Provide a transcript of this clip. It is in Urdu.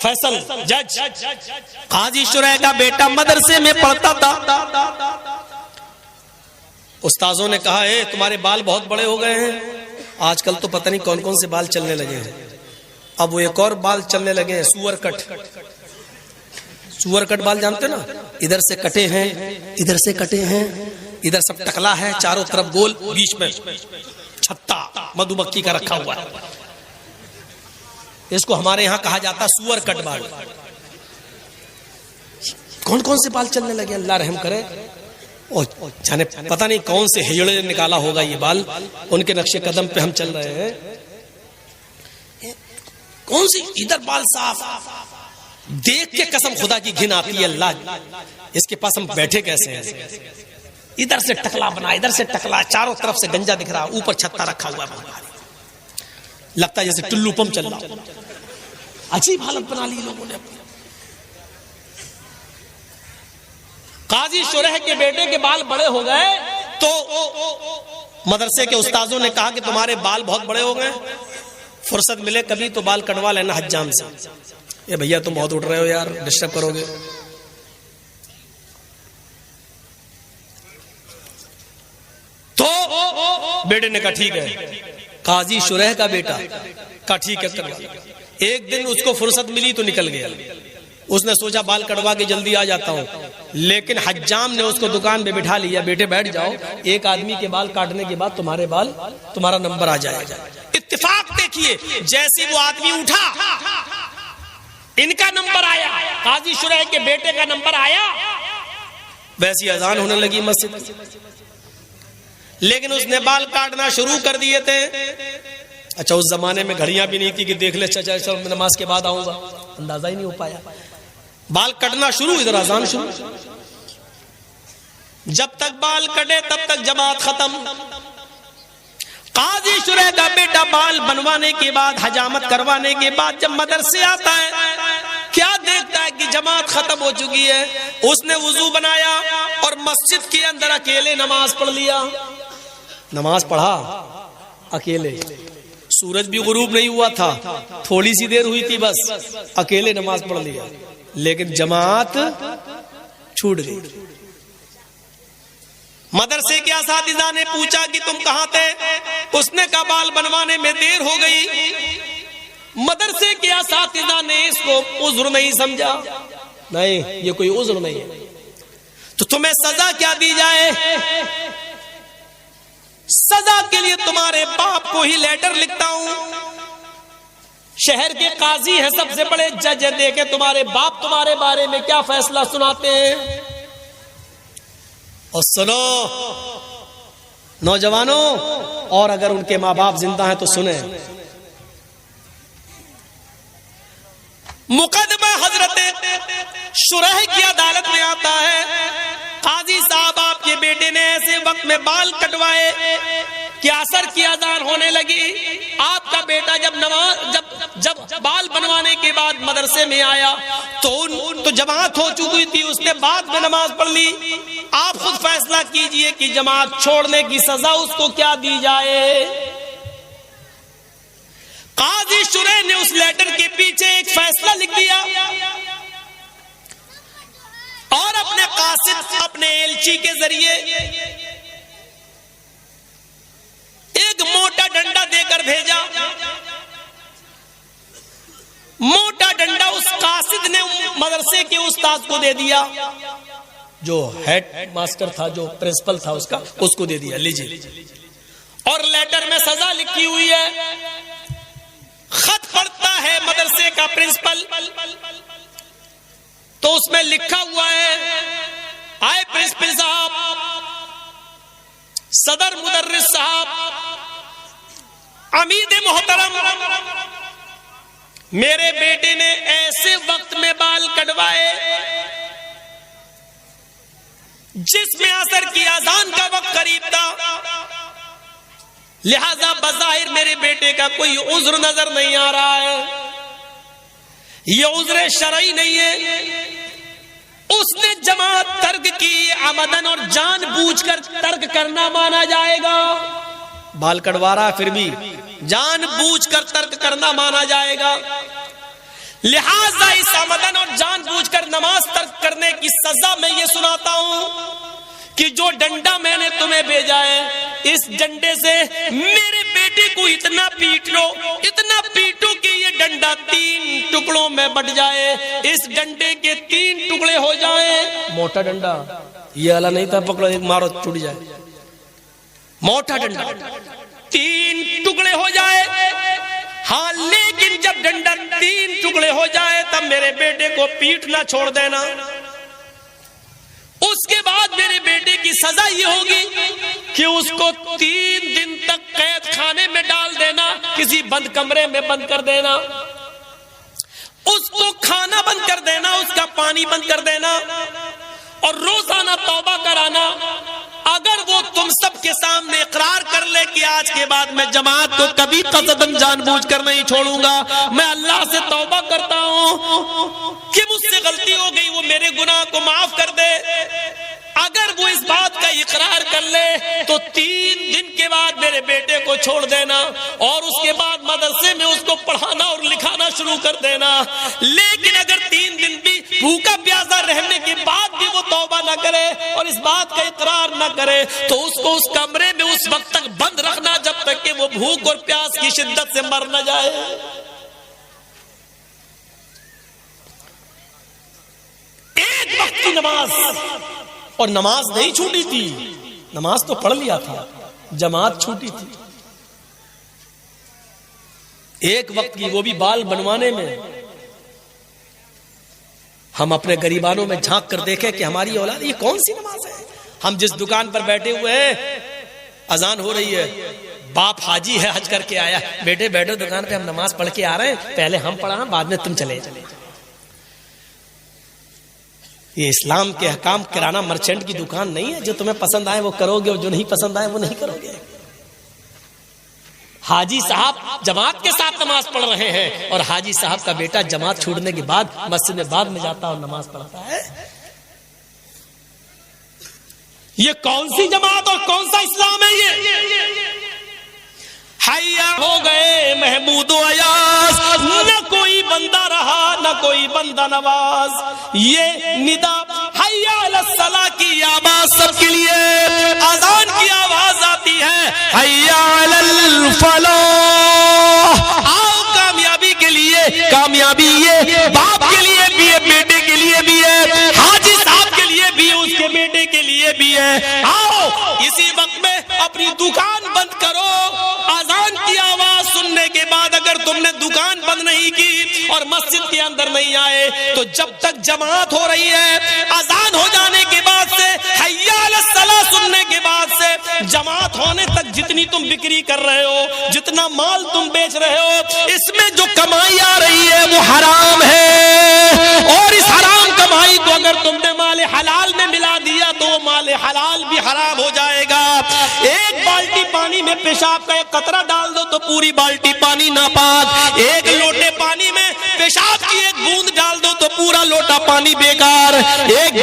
فیصل جج قاضی شرح کا بیٹا مدرسے میں پڑھتا تھا. استاذوں نے کہا ہے تمہارے بال بہت بڑے ہو گئے ہیں. آج کل تو پتہ نہیں کون کون سے بال چلنے لگے ہیں. اب وہ ایک اور بال چلنے لگے ہیں, سور کٹ. سور کٹ بال جانتے نا, ادھر سے کٹے ہیں, ادھر سے کٹے ہیں, ادھر سب ٹکلا ہے, چاروں طرف گول, بیچ میں چھتا مدھو مکھی کا رکھا ہوا ہے. اس کو ہمارے یہاں کہا جاتا سور کٹ بال. کون کون سے بال چلنے لگے, اللہ رحم کرے. جانے پتہ نہیں کون سے ہجڑے نکالا ہوگا یہ بال, ان کے نقش قدم پہ ہم چل رہے ہیں. کون سی ادھر بال صاف, دیکھ کے قسم خدا کی گھن آتی ہے, اللہ اس کے پاس ہم بیٹھے کیسے ہیں. ادھر سے ٹکلا بنا, ادھر سے ٹکلا, چاروں طرف سے گنجا دکھ رہا, اوپر چھتا رکھا ہوا ہے, لگتا ہے جیسے ٹلو پمپ چل رہا. عجیب حالت بنا لی لوگوں نے. قاضی شرح کے بیٹے کے بال بڑے ہو گئے تو مدرسے کے استاذوں نے کہا کہ تمہارے بال بہت بڑے ہو گئے, فرصت ملے کبھی تو بال کٹوا لینا حجام سے. اے بھیا تم بہت اٹھ رہے ہو یار, ڈسٹرب کرو گے. تو بیٹے نے کہا ٹھیک ہے. قاضی شرح کا بیٹا کہا ٹھیک ہے. ایک دن اس کو فرصت ملی تو نکل گیا. اس نے سوچا بال کٹوا کے جلدی آ جاتا ہوں, لیکن حجام نے اس کو دکان پہ بٹھا لیا, بیٹے بیٹھ جاؤ, ایک آدمی کے بال کاٹنے کے بعد تمہارے بال, تمہارا نمبر آ جائے گا. اتفاق دیکھیے, جیسی وہ آدمی اٹھا ان کا نمبر آیا, قاضی شرح کے بیٹے کا نمبر آیا, ویسی اذان ہونے لگی مسجد. لیکن اس نے بال کاٹنا شروع کر دیے تھے. اچھا اس زمانے میں گھڑیاں بھی نہیں تھی کہ دیکھ لے چچا میں نماز کے بعد آؤں گا, اندازہ ہی نہیں ہو پایا. بال کٹنا شروع, ادھر اذان شروع. جب تک بال کٹے تب تک جماعت ختم. قاضی شرح کا بیٹا بال بنوانے کے بعد, حجامت کروانے کے بعد جب مدرسے آتا ہے, کیا دیکھتا ہے کہ جماعت ختم ہو چکی ہے. اس نے وضو بنایا اور مسجد کے اندر اکیلے نماز پڑھ لیا. نماز پڑھا اکیلے, سورج بھی غروب نہیں ہوا تھا, تھوڑی سی دیر ہوئی تھی بس, اکیلے نماز پڑھ لیا. لیکن جماعت چھوٹ گئی. مدرسے کے اساتذہ نے پوچھا کہ تم کہاں تھے؟ اس نے کہا بال بنوانے میں دیر ہو گئی. مدرسے کے اساتذہ نے اس کو عذر نہیں سمجھا. نہیں, یہ کوئی عذر نہیں ہے, تو تمہیں سزا کیا دی جائے؟ سزا کے لیے تمہارے باپ کو ہی لیٹر لکھتا ہوں. شہر کے قاضی ہیں, سب سے بڑے جج ہیں, دیکھیں تمہارے باپ تمہارے بارے میں کیا فیصلہ سناتے ہیں. اور سنو نوجوانوں, اور اگر ان کے ماں باپ زندہ ہیں تو سنیں. مقدمہ حضرت شرح کی عدالت میں آتا ہے. قاضی صاحب آپ کے بیٹے نے ایسے وقت میں بال کٹوائے کہ عصر کی اذان ہونے لگی. آپ کا بیٹا جب بال بنوانے کے بعد مدرسے میں آیا تو جماعت ہو چکی تھی, اس نے بعد میں نماز پڑھ لی. آپ خود فیصلہ کیجئے کہ جماعت چھوڑنے کی سزا اس کو کیا دی جائے. قاضی شرح نے اس لیٹر کے پیچھے ایک فیصلہ لکھ دیا اور اپنے قاصد, اپنے ایلچی کے ذریعے ایک موٹا ڈنڈا دے کر بھیجا. موٹا ڈنڈا اس قاصد نے مدرسے کے استاد کو دے دیا, جو ہیڈ ماسٹر تھا, جو پرنسپل تھا اس کو دے دیا, لیجیے. اور لیٹر میں سزا لکھی ہوئی ہے. خط پڑھتا ہے مدرسے کا پرنسپل, تو اس میں لکھا ہوا ہے, آئے پرنسپل صاحب, صدر مدرس صاحب, عمید محترم, میرے بیٹے نے ایسے وقت میں بال کٹوائے جس میں عصر کی اذان کا وقت قریب تھا, لہذا بظاہر میرے بیٹے کا کوئی عذر نظر نہیں آ رہا ہے. یہ عذر شرعی نہیں ہے. اس نے جماعت ترک کی, عمدن اور جان بوجھ کر ترک کرنا مانا جائے گا. بال کٹوا رہا پھر بھی جان بوجھ کر ترک کرنا مانا جائے گا. لہٰذا اس آمدن اور جان بوجھ کر نماز ترک کرنے کی سزا میں یہ سناتا ہوں کہ جو ڈنڈا میں نے تمہیں بھیجا ہے اس ڈنڈے سے میرے بیٹے کو اتنا پیٹ لو، اتنا پیٹو کہ یہ ڈنڈا 3 ٹکڑوں میں بٹ جائے، اس ڈنڈے کے 3 ٹکڑے ہو جائیں۔ موٹا ڈنڈا یہ والا نہیں تھا، پکڑو ایک مارو ٹوٹ جائے، موٹا ڈنڈا 3 ٹکڑے ہو جائے۔ ہاں لیکن جب ڈنڈا 3 ٹکڑے ہو جائے تب میرے بیٹے کو پیٹنا چھوڑ دینا۔ اس کے بعد میرے بیٹے کی سزا یہ ہوگی کہ اس کو 3 دن تک قید خانے میں ڈال دینا، کسی بند کمرے میں بند کر دینا، اس کو کھانا بند کر دینا، اس کا پانی بند کر دینا، اور روزانہ توبہ کرانا۔ اگر وہ تم سب کے سامنے اقرار کر لے کہ آج کے بعد میں جماعت کو کبھی قصدن جان بوجھ کر نہیں چھوڑوں گا، میں اللہ سے توبہ کرتا ہوں کہ مجھ سے غلطی ہو گئی، وہ میرے گناہ کو معاف کر دے، اگر وہ اس بات کا اقرار کر لے تو 3 دن کے بعد میرے بیٹے کو چھوڑ دینا، اور اس کے بعد مدرسے میں اس کو پڑھانا اور لکھانا شروع کر دینا۔ لیکن اگر 3 دن بھی بھوکا پیاسا رہنے کے بعد بھی وہ توبہ نہ کرے اور اس بات کا اقرار نہ کرے تو اس کو اس کمرے میں اس وقت تک بند رکھنا جب تک کہ وہ بھوک اور پیاس کی شدت سے مر نہ جائے۔ ایک وقت کی نماز، اور نماز نہیں چھوٹی تھی، نماز تو پڑھ لیا تھا، جماعت چھوٹی تھی۔ ایک وقت کی، وہ بھی بال بنوانے میں۔ ہم اپنے گریبانوں میں جھانک کر دیکھیں کہ ہماری اولاد یہ کون سی نماز ہے۔ ہم جس دکان پر بیٹھے ہوئے ہیں، اذان ہو رہی ہے، باپ حاجی ہے، حج کر کے آیا، بیٹے بیٹھو دکان پہ، ہم نماز پڑھ کے آ رہے ہیں، پہلے ہم پڑھا بعد میں تم چلے۔ یہ اسلام کے احکام کرانہ مرچنٹ کی دکان نہیں ہے، جو تمہیں پسند آئے وہ کرو گے اور جو نہیں پسند آئے وہ نہیں کرو گے۔ حاجی صاحب جماعت کے ساتھ نماز پڑھ رہے ہیں اور حاجی صاحب کا بیٹا جماعت چھوڑنے کے بعد مسجد میں بعد میں جاتا اور نماز پڑھتا ہے۔ یہ کون سی جماعت اور کون سا اسلام ہے یہ؟ حیا ہو گئے محمود و ایاز، نہ کوئی بندہ رہا نہ کوئی بندہ نواز۔ یہ ندا حیا علی الصلاح کی آواز سب کے لیے، اذان کی آواز آتی ہے حیا علی الفلاح، آؤ کامیابی کے لیے۔ کامیابی یہ باپ کے لیے بھی ہے، بیٹے کے لیے بھی ہے، حاجی صاحب کے لیے بھی ہے، اس کے بیٹے کے لیے بھی ہے۔ آؤ اسی وقت میں اپنی دکان بند کرو۔ اذان کی آواز سننے کے بعد اگر تم نے دکان بند نہیں کی اور مسجد کے اندر نہیں آئے تو جب تک جماعت ہو رہی ہے، اذان ہو جانے کے بعد سے، حیا علی الصلاح سننے کے بعد سے، جماعت ہونے تک جتنی تم بکری کر رہے ہو، جتنا مال تم بیچ رہے ہو، اس میں جو کمائی آ رہی ہے وہ حرام ہے، اور اس حرام کمائی کو اگر تم نے مال حلال میں ملا دیا تو وہ مال حلال بھی حرام ہو جائے گا۔ ایک بالٹی پانی میں پیشاب کا ایک قطرہ ڈال دو تو پوری بالٹی پانی ناپاک، ایک لوٹے پانی میں پیشاب کی ایک بوند ڈال دو تو پورا لوٹا پانی بیکار، ایک